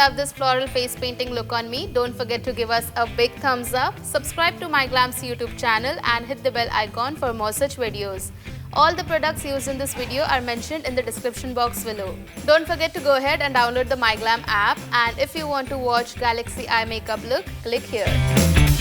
love this floral face painting look on me, don't forget to give us a big thumbs up, subscribe to MyGlamm's YouTube channel and hit the bell icon for more such videos. All the products used in this video are mentioned in the description box below. Don't forget to go ahead and download the MyGlamm app, and if you want to watch Galaxy Eye Makeup look, click here.